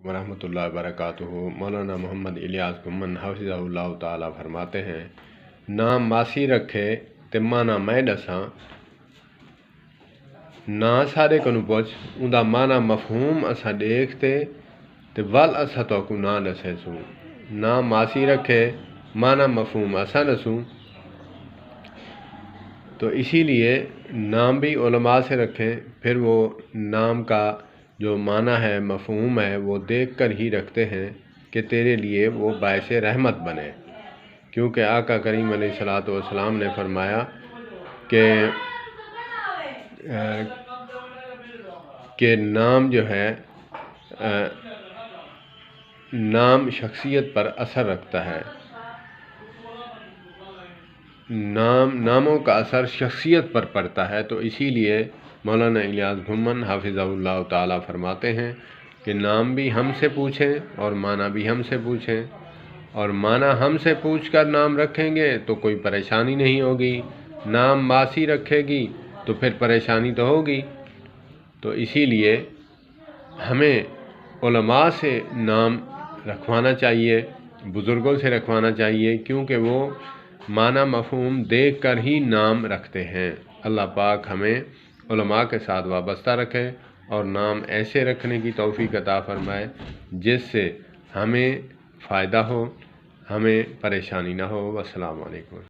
वरहमतुल्लाहि वबरकातुहू। मौलाना मोहम्मद इलियास घुम्मन हफिज़हुल्लाह ताला फरमाते हैं, नाम मासी रखे ते माना मैं दसां, ना सारे को पुछ उदा माना मफहूम असा देखते ते वल असा तो ना दसेसूं। नाम मासी रखे माना मफहूम असा दसूं, तो इसीलिए नाम भी उलमा से रखें, फिर वो नाम का जो माना है मफहूम है वो देख कर ही रखते हैं कि तेरे लिए वो बायस रहमत बने। क्योंकि आका करीम अलैहिस्सलातु वस्सलाम ने फरमाया कि नाम जो है नाम शख्सियत पर असर रखता है। नामों का असर शख्सियत पर पड़ता है। तो इसीलिए मौलाना इलियास घुम्मन हाफिज़हुल्लाह ताला फरमाते हैं कि नाम भी हमसे पूछें और माना भी हमसे पूछें, और माना हमसे पूछकर नाम रखेंगे तो कोई परेशानी नहीं होगी, नाम मासी रखेगी तो फिर परेशानी तो होगी। तो इसीलिए हमें उलमा से नाम रखवाना चाहिए, बुज़ुर्गों से रखवाना चाहिए, क्योंकि वो माना मफहूम देख कर ही नाम रखते हैं। अल्लाह पाक हमें उलमा के साथ वाबस्ता रखे और नाम ऐसे रखने की तौफीक अता फरमाए जिससे हमें फ़ायदा हो, हमें परेशानी ना हो। अस्सलामु अलैकुम।